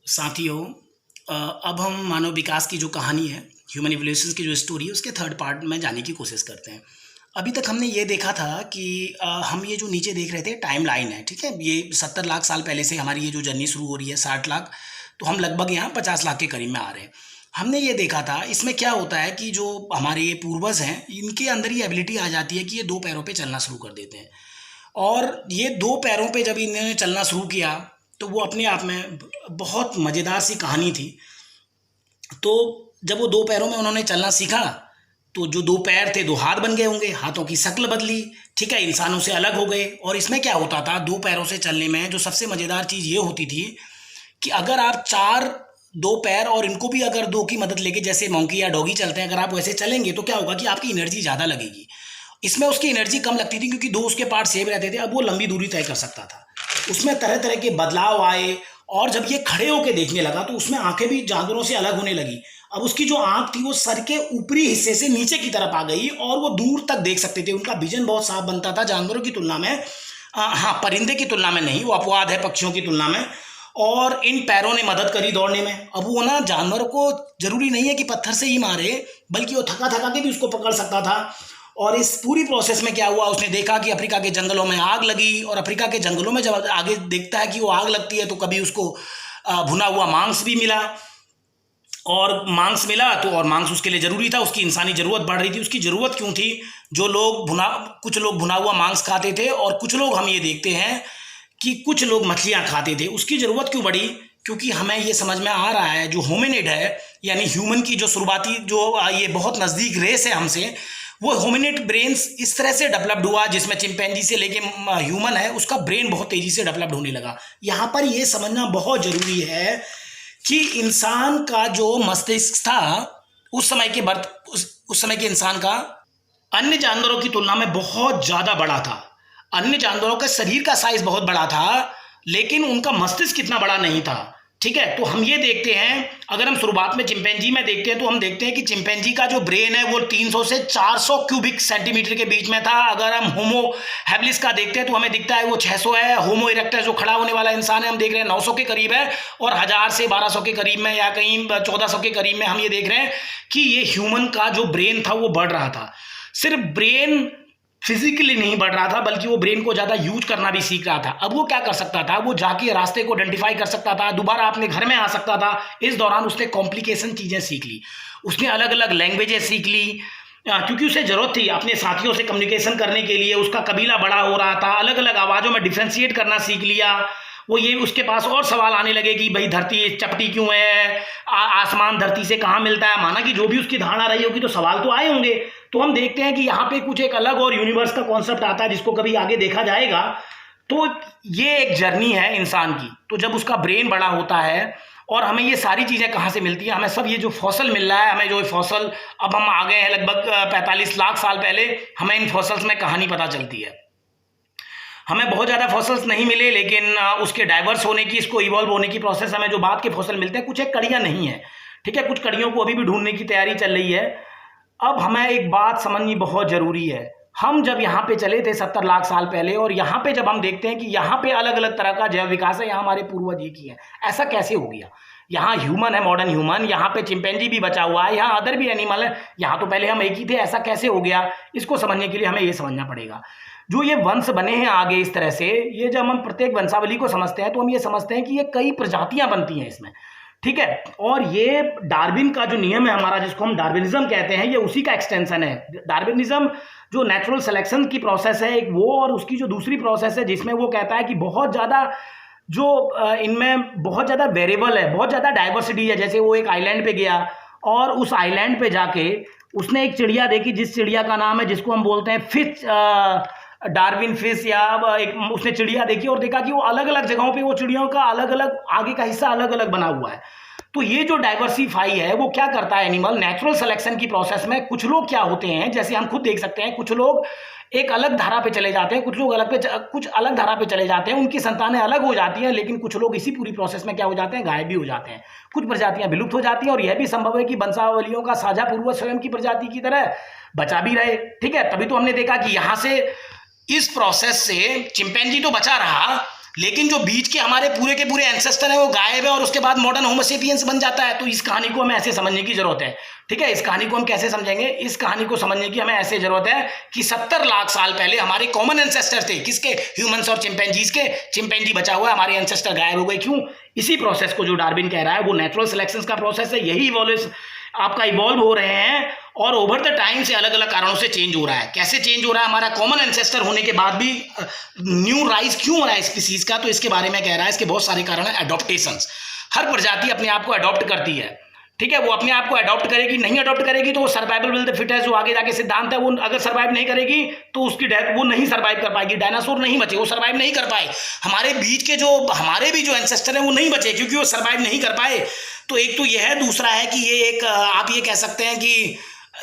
साथियों, अब हम मानव विकास की जो कहानी है, ह्यूमन इवोल्यूशन की जो स्टोरी है, उसके थर्ड पार्ट में जाने की कोशिश करते हैं। अभी तक हमने ये देखा था कि हम ये जो नीचे देख रहे थे टाइम लाइन है, ठीक है? ये 70 लाख साल पहले से हमारी ये जो जर्नी शुरू हो रही है, 60 लाख, तो हम लगभग यहाँ 50 लाख के करीब में आ रहे हैं। हमने ये देखा था, इसमें क्या होता है कि जो हमारे ये पूर्वज हैं, इनके अंदर ये एबिलिटी आ जाती है कि ये 2 पैरों पे चलना शुरू कर देते हैं। और ये 2 पैरों पे जब इन्होंने चलना शुरू किया, तो वो अपने आप में बहुत मज़ेदार सी कहानी थी। तो जब वो 2 पैरों में उन्होंने चलना सीखा, तो जो 2 पैर थे 2 हाथ बन गए होंगे, हाथों की शक्ल बदली, ठीक है, इंसानों से अलग हो गए। और इसमें क्या होता था, 2 पैरों से चलने में जो सबसे मज़ेदार चीज़ ये होती थी कि अगर आप 2 पैर और इनको भी अगर 2 की मदद लेके, जैसे मंकी या डॉगी चलते हैं, अगर आप वैसे चलेंगे तो क्या होगा कि आपकी एनर्जी ज़्यादा लगेगी। इसमें उसकी एनर्जी कम लगती थी क्योंकि 2 उसके पार्ट सेम रहते थे। अब वो लंबी दूरी तय कर सकता था। उसमें तरह तरह के बदलाव आए, और जब ये खड़े होकर देखने लगा तो उसमें आंखें भी जानवरों से अलग होने लगी। अब उसकी जो आंख थी वो सर के ऊपरी हिस्से से नीचे की तरफ आ गई और वो दूर तक देख सकते थे। उनका विजन बहुत साफ बनता था जानवरों की तुलना में। हाँ, परिंदे की तुलना में नहीं, वो अपवाद है पक्षियों की तुलना में। और इन पैरों ने मदद करी दौड़ने में। अब वो ना जानवरों को जरूरी नहीं है कि पत्थर से ही मारे, बल्कि वो थका थका के भी उसको पकड़ सकता था। और इस पूरी प्रोसेस में क्या हुआ, उसने देखा कि अफ्रीका के जंगलों में आग लगी, और अफ्रीका के जंगलों में जब आगे देखता है कि वो आग लगती है, तो कभी उसको भुना हुआ मांस भी मिला। और मांस मिला तो, और मांस उसके लिए ज़रूरी था, उसकी इंसानी ज़रूरत बढ़ रही थी। उसकी ज़रूरत क्यों थी? कुछ लोग भुना हुआ मांस खाते थे, और कुछ लोग, हम ये देखते हैं कि कुछ लोग मछलियाँ खाते थे। उसकी ज़रूरत क्यों बढ़ी? क्योंकि हमें ये समझ में आ रहा है, जो होमिनिड है, यानी ह्यूमन की जो शुरुआती जो ये बहुत नज़दीक रेस है हमसे, वो होमिनिड ब्रेन्स इस तरह से डेवलप्ड हुआ, जिसमें चिंपैंजी से लेके ह्यूमन है, उसका ब्रेन बहुत तेज़ी से डेवलप्ड होने लगा। यहाँ पर ये समझना बहुत ज़रूरी है कि इंसान का जो मस्तिष्क था उस समय के उस समय के इंसान का अन्य जानवरों की तुलना में बहुत ज़्यादा बड़ा था। अन्य जानवरों का शरीर का साइज बहुत बड़ा था, लेकिन उनका मस्तिष्क इतना बड़ा नहीं था, ठीक है? तो हम ये देखते हैं, अगर हम शुरुआत में चिंपैंजी में देखते हैं तो हम देखते हैं कि चिंपैंजी का जो ब्रेन है वो 300 से 400 क्यूबिक सेंटीमीटर के बीच में था। अगर हम होमो हैबिलिस का देखते हैं तो हमें दिखता है वो 600 है। होमो इरेक्टस जो खड़ा होने वाला इंसान है, हम देख रहे हैं 900 के करीब है। और 1000 से 1200 के करीब में, या कहीं 1400 के करीब में हम ये देख रहे हैं कि ये ह्यूमन का जो ब्रेन था वो बढ़ रहा था। सिर्फ ब्रेन फिजिकली नहीं बढ़ रहा था, बल्कि वो ब्रेन को ज़्यादा यूज करना भी सीख रहा था। अब वो क्या कर सकता था, वो जाके रास्ते को आइडेंटिफाई कर सकता था, दोबारा अपने घर में आ सकता था। इस दौरान उसने कॉम्प्लिकेशन चीज़ें सीख ली, उसने अलग अलग लैंग्वेजेस सीख ली, क्योंकि उसे ज़रूरत थी अपने साथियों से कम्युनिकेशन करने के लिए। उसका कबीला बड़ा हो रहा था, अलग अलग आवाज़ों में डिफ्रेंशिएट करना सीख लिया वो। ये उसके पास और सवाल आने लगे कि भाई धरती चपटी क्यों है, आसमान धरती से कहाँ मिलता है। माना कि जो भी उसकी धारणा रही होगी, तो सवाल तो आए होंगे। तो हम देखते हैं कि यहाँ पे कुछ एक अलग और यूनिवर्स का कॉन्सेप्ट आता है, जिसको कभी आगे देखा जाएगा। तो ये एक जर्नी है इंसान की। तो जब उसका ब्रेन बड़ा होता है, और हमें ये सारी चीज़ें कहाँ से मिलती हैं, हमें सब ये जो फॉसल मिल रहा है, हमें जो फॉसल, अब हम आ गए हैं लगभग 45 लाख साल पहले, हमें इन फॉसल्स में कहानी पता चलती है। हमें बहुत ज़्यादा फॉसल्स नहीं मिले, लेकिन उसके डाइवर्स होने की, इसको इवॉल्व होने की प्रोसेस हमें जो बाद के फॉसल मिलते हैं, कुछ एक कड़ियाँ नहीं है, ठीक है? कुछ कड़ियों को अभी भी ढूंढने की तैयारी चल रही है। अब हमें एक बात समझनी बहुत ज़रूरी है। हम जब यहाँ पे चले थे 70 लाख साल पहले, और यहाँ पे जब हम देखते हैं कि यहाँ पे अलग अलग तरह का जैव विकास है, यहाँ हमारे पूर्वज ये किए हैं, ऐसा कैसे हो गया? यहाँ ह्यूमन है, मॉडर्न ह्यूमन, यहाँ पे चिंपैंजी भी बचा हुआ है, यहाँ अदर भी एनिमल है, यहाँ तो पहले हम एक ही थे, ऐसा कैसे हो गया? इसको समझने के लिए हमें ये समझना पड़ेगा, जो ये वंश बने हैं आगे इस तरह से, ये जब हम प्रत्येक वंशावली को समझते हैं तो हम ये समझते हैं कि ये कई प्रजातियां बनती हैं इसमें, ठीक है? और ये डार्विन का जो नियम है हमारा, जिसको हम डार्विनिज्म कहते हैं, ये उसी का एक्सटेंशन है। डार्विनिज्म जो नेचुरल सिलेक्शन की प्रोसेस है एक वो, और उसकी जो दूसरी प्रोसेस है जिसमें वो कहता है कि बहुत ज़्यादा जो इनमें बहुत ज़्यादा वेरिएबल है, बहुत ज़्यादा डाइवर्सिटी है। जैसे वो एक आइलैंड पे गया, और उस आइलैंड पे जाके उसने एक चिड़िया देखी, जिस चिड़िया का नाम है, जिसको हम बोलते हैं फिश, डार्विन फिश, या एक उसने चिड़िया देखी और देखा कि वो अलग अलग जगहों पे वो चिड़ियों का अलग अलग आगे का हिस्सा अलग अलग बना हुआ है। तो ये जो डाइवर्सिफाई है वो क्या करता है एनिमल, नेचुरल सिलेक्शन की प्रोसेस में कुछ लोग क्या होते हैं, जैसे हम खुद देख सकते हैं, कुछ लोग एक अलग धारा पे चले जाते हैं, कुछ लोग कुछ अलग धारा पे चले जाते हैं, उनकी संतानें अलग हो जाती हैं, लेकिन कुछ लोग इसी पूरी प्रोसेस में क्या हो जाते हैं, गायब भी हो जाते हैं। कुछ प्रजातियां विलुप्त हो जाती हैं, और यह भी संभव है कि वंशावलियों का साझा पूर्वज स्वयं की प्रजाति की तरह बचा भी रहे, ठीक है? तभी तो हमने देखा कि यहाँ से, इस प्रोसेस से चिंपैंजी तो बचा रहा, लेकिन जो बीच के हमारे पूरे के पूरे एंसेस्टर है वो गायब है और उसके बाद मॉडर्न होमो सेपियंस बन जाता है। तो इस कहानी को हमें ऐसे समझने की जरूरत है। ठीक है, इस कहानी को हम कैसे समझेंगे? इस कहानी को समझने की हमें ऐसे जरूरत है कि 70 लाख साल पहले हमारे कॉमन एंसेस्टर थे। किसके? ह्यूमंस और चिंपैंजीज के। चिंपैंजी बचा हुआ है, हमारे एंसेस्टर गायब हो गए। क्यों? इसी प्रोसेस को जो डार्विन कह रहा है वो नेचुरल सिलेक्शन का प्रोसेस है। यही इवोल्यूशन आपका इवॉल्व हो रहे हैं और ओवर द टाइम से अलग अलग कारणों से चेंज हो रहा है। कैसे चेंज हो रहा है? हमारा कॉमन एंसेस्टर होने के बाद भी न्यू राइज क्यों हो रहा है स्पीसीज का? तो इसके बारे में कह रहा है, इसके बहुत सारे कारण है। एडॉप्टेशंस, हर प्रजाति अपने आप को अडॉप्ट करती है। ठीक है, वो अपने आप को अडॉप्ट करेगी, नहीं अडॉप्ट करेगी तो वो सर्वाइवल विल द फिटेस्ट जो आगे जाके सिद्धांत है, वो अगर सर्वाइव नहीं करेगी तो उसकी डेथ, वो नहीं सर्वाइव कर पाएगी। डायनासोर नहीं बचे, वो सर्वाइव नहीं कर पाए। हमारे बीच के जो हमारे भी जो एंसेस्टर है वो नहीं बचे क्योंकि वो सर्वाइव नहीं कर पाए। तो एक तो यह है, दूसरा है कि ये एक आप ये कह सकते हैं कि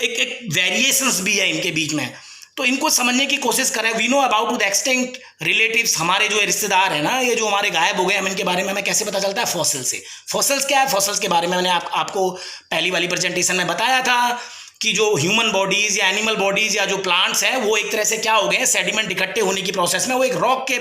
एक वेरिएशंस भी है इनके बीच में। तो इनको समझने की कोशिश करें। We know about to the extinct relatives, हमारे जो रिश्तेदार है ना, ये जो हमारे गायब हो गए, हम इनके बारे में हमें कैसे पता चलता है? फॉसिल से। फॉसिल्स क्या है? फॉसिल्स के बारे में मैंने आपको पहली वाली प्रेजेंटेशन में बताया था कि जो ह्यूमन बॉडीज या एनिमल बॉडीज या जो प्लांट्स है वो एक तरह से क्या हो गए? सेडिमेंट इकट्ठे होने की प्रोसेस में, वो एक रॉक के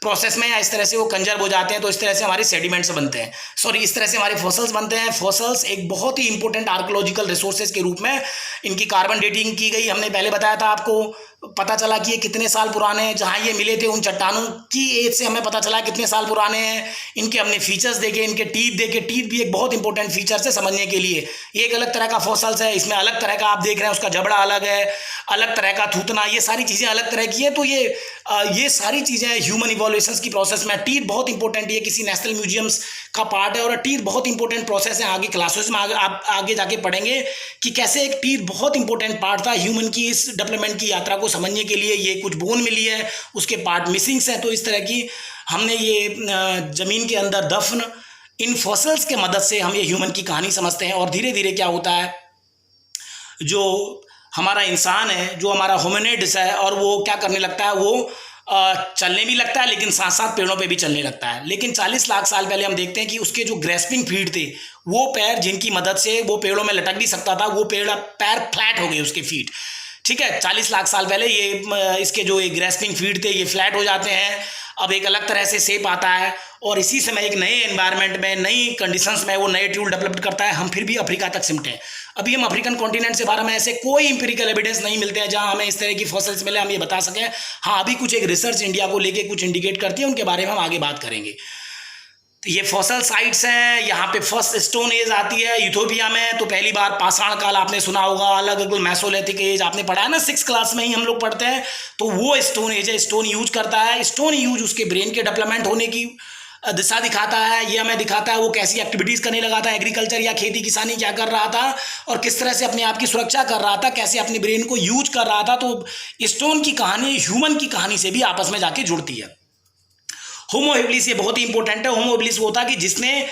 प्रोसेस में या इस तरह से वो कंजर्व हो जाते हैं। तो इस तरह से हमारे सेडिमेंट्स बनते हैं, सॉरी इस तरह से हमारे फॉसिल्स बनते हैं। फॉसिल्स एक बहुत ही इंपॉर्टेंट आर्कोलॉजिकल रिसोर्सेज के रूप में इनकी कार्बन डेटिंग की गई। हमने पहले बताया था आपको, पता चला कि ये कितने साल पुराने हैं। जहाँ ये मिले थे उन चट्टानों की एज से हमें पता चला कितने साल पुराने हैं। इनके हमने फीचर्स देखे, इनके टीथ देखे। टीथ भी एक बहुत इंपॉर्टेंट फीचर्स है समझने के लिए। ये एक अलग तरह का फॉसिल्स है, इसमें अलग तरह का आप देख रहे हैं, उसका जबड़ा अलग है, अलग तरह का थूथना, ये सारी चीज़ें अलग तरह की है। तो ये सारी चीज़ें ह्यूमन इवोल्यूशन की प्रोसेस में। टीथ बहुत इंपॉर्टेंट है, किसी नेशनल म्यूजियम्स का पार्ट है और टीथ बहुत इंपॉर्टेंट प्रोसेस है। आगे क्लासेस में आप आगे जाके पढ़ेंगे कि कैसे एक टीथ बहुत इंपॉर्टेंट पार्ट था ह्यूमन की इस डेवलपमेंट की यात्रा को समझने के लिए। ये कुछ बोन मिली है, उसके पार्ट मिसिंग्स हैं। तो इस तरह की हमने ये ज़मीन के अंदर दफन इन फॉसिल्स के मदद से हम ये ह्यूमन की कहानी समझते हैं। और धीरे धीरे क्या होता है, जो हमारा इंसान है, जो हमारा होमिनिड्स है, और वो क्या करने लगता है? वो चलने भी लगता है, लेकिन साथ साथ पेड़ों पे भी चलने लगता है। लेकिन 40 लाख साल पहले हम देखते हैं कि उसके जो ग्रेस्पिंग फीट थे, वो पैर जिनकी मदद से वो पेड़ों में लटक भी सकता था, वो पैर फ्लैट हो गए उसके फीट। ठीक है, 40 लाख साल पहले ये इसके जो ग्रेस्पिंग फीट थे ये फ्लैट हो जाते हैं। अब एक अलग तरह से शेप आता है और इसी समय एक नए एनवायरनमेंट में, नई कंडीशंस में वो नए टूल डेवलप करता है। हम फिर भी अफ्रीका तक सिमटे हैं। अभी हम अफ्रीकन कॉन्टिनेंट से बाहर हमें ऐसे कोई इंपेरिकल एविडेंस नहीं मिलते हैं जहां हमें इस तरह की फॉसिल्स मिले, हम ये बता सकें। हाँ, अभी कुछ एक रिसर्च इंडिया को लेके कुछ इंडिकेट करती है, उनके बारे में हम आगे बात करेंगे। तो ये फॉसल साइट्स हैं। यहाँ पे फर्स्ट स्टोन एज आती है इथोपिया में। तो पहली बार पाषाण काल आपने सुना होगा, अलग अलग मेसोलिथिक एज आपने पढ़ा है ना, 6th क्लास में ही हम लोग पढ़ते हैं। तो वो स्टोन एज है, स्टोन यूज करता है। स्टोन यूज उसके ब्रेन के डेवलपमेंट होने की दिशा दिखाता है। ये हमें दिखाता है वो कैसी एक्टिविटीज़ करने लगा था, एग्रीकल्चर या खेती किसानी क्या कर रहा था और किस तरह से अपने आप की सुरक्षा कर रहा था, कैसे अपने ब्रेन को यूज कर रहा था। तो स्टोन की कहानी ह्यूमन की कहानी से भी आपस में जाके जुड़ती है। होमो हेबिलिस ये बहुत ही इंपॉर्टेंट है। होमो हेबिलिस वो था कि जिसने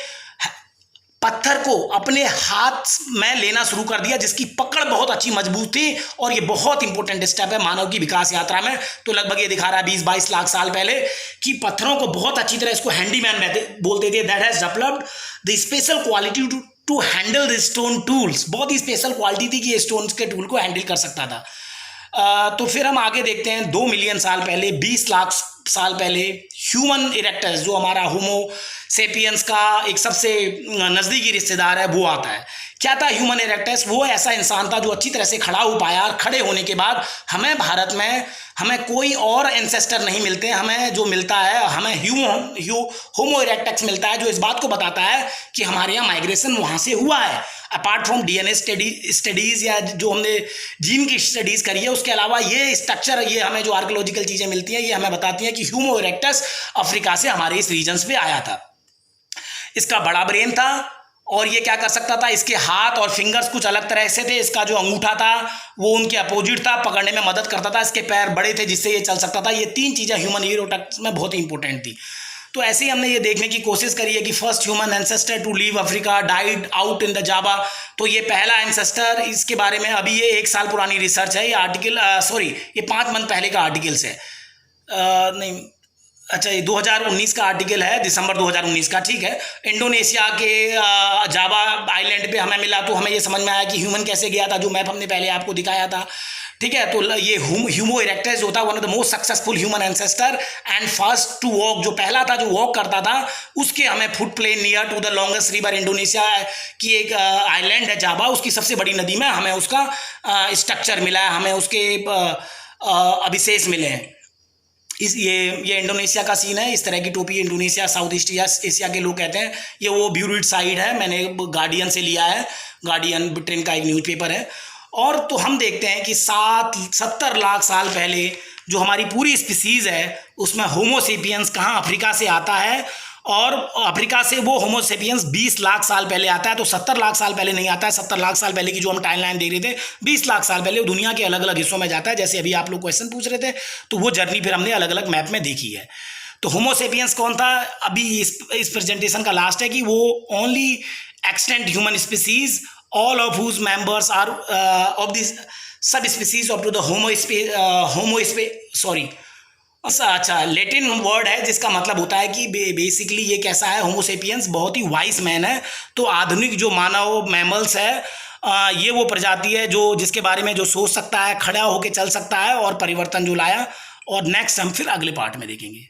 पत्थर को अपने हाथ में लेना शुरू कर दिया, जिसकी पकड़ बहुत अच्छी मजबूत थी। और ये बहुत इंपॉर्टेंट स्टेप है मानव की विकास यात्रा में। तो लगभग ये दिखा रहा है 20-22 लाख साल पहले कि पत्थरों को बहुत अच्छी तरह, इसको हैंडीमैन बोलते थे, that has developed the special quality to handle the stone tools. बहुत ही स्पेशल क्वालिटी थी कि ये स्टोन के टूल को हैंडल कर सकता था। तो फिर हम आगे देखते हैं 2 मिलियन साल पहले, 20 लाख साल पहले ह्यूमन इरेक्टस, जो हमारा होमो सेपियंस का एक सबसे नज़दीकी रिश्तेदार है, वो आता है। क्या था ह्यूमन इरेक्टस? वो ऐसा इंसान था जो अच्छी तरह से खड़ा हो पाया। और खड़े होने के बाद हमें भारत में हमें कोई और एंसेस्टर नहीं मिलते। हमें जो मिलता है, हमें होमो इरेक्टस मिलता है, जो इस बात को बताता है कि हमारे यहाँ माइग्रेशन वहाँ से हुआ है। अपार्ट फ्रॉम डीएनए स्टडीज़ या जो हमने जीन की स्टडीज़ करी है, उसके अलावा ये स्ट्रक्चर, ये हमें जो आर्कोलॉजिकल चीज़ें मिलती हैं, ये हमें बताती हैं कि होमो इरेक्टस अफ्रीका से हमारे इस रीजन्स पे आया था। इसका बड़ा ब्रेन था और ये क्या कर सकता था, इसके हाथ और फिंगर्स कुछ अलग तरह से थे। इसका जो अंगूठा था वो उनके अपोजिट था, पकड़ने में मदद करता था। इसके पैर बड़े थे जिससे ये चल सकता था। ये 3 चीज़ें ह्यूमन इरेक्टस में बहुत ही इंपॉर्टेंट थी। तो ऐसे ही हमने ये देखने की कोशिश करी है कि first human ancestor to leave Africa died out in the Java. तो ये पहला एंसेस्टर, इसके बारे में अभी ये 1 साल पुरानी रिसर्च है। ये आर्टिकल ये 5 मंथ पहले का आर्टिकल्स है। नहीं, अच्छा, ये 2019 का आर्टिकल है, दिसंबर 2019 का। ठीक है, इंडोनेशिया के जावा आइलैंड पे हमें मिला। तो हमें ये समझ में आया कि ह्यूमन कैसे गया था, जो मैप हमने पहले आपको दिखाया था। ठीक है। तो ये ह्यूमो इरेक्टस होता है one of the most successful human ancestor and first to walk, जो पहला था जो वॉक करता था, उसके हमें foot plain near to the longest river Indonesia की एक आइलैंड है जावा, उसकी सबसे बड़ी नदी में हमें उसका स्ट्रक्चर मिला है, हमें उसके अविशेष मिले हैं। ये इंडोनेशिया का सीन है। इस तरह की टोपी इंडोनेशिया साउथ ईस्ट एशिया के लोग कहते हैं। ये वो ब्यूरिड साइड है, मैंने गार्डियन से लिया है, गार्डियन ब्रिटेन का एक न्यूज़पेपर है। और तो हम देखते हैं कि 70 लाख साल पहले जो हमारी पूरी स्पीसीज़ है उसमें होमोसेपियंस कहाँ अफ्रीका से आता है, और अफ्रीका से वो होमोसेपियंस 20 लाख साल पहले आता है। तो 70 लाख साल पहले नहीं आता है। 70 लाख साल पहले की जो हम टाइम लाइन देख रहे थे, 20 लाख साल पहले वो दुनिया के अलग अलग हिस्सों में जाता है। जैसे अभी आप लोग क्वेश्चन पूछ रहे थे, तो वो जर्नी फिर हमने अलग अलग मैप में देखी है। तो होमोसेपियंस कौन था, अभी इस प्रेजेंटेशन का लास्ट है कि वो only extent human species all of whose members are of this subspecies of the अच्छा लैटिन वर्ड है जिसका मतलब होता है कि बेसिकली ये कैसा है, होमोसेपियंस बहुत ही वाइस मैन है। तो आधुनिक जो मानव मैमल्स है, ये वो प्रजाति है जो जिसके बारे में जो सोच सकता है, खड़ा होकर चल सकता है और परिवर्तन जो लाया। और नेक्स्ट हम फिर अगले पार्ट में देखेंगे।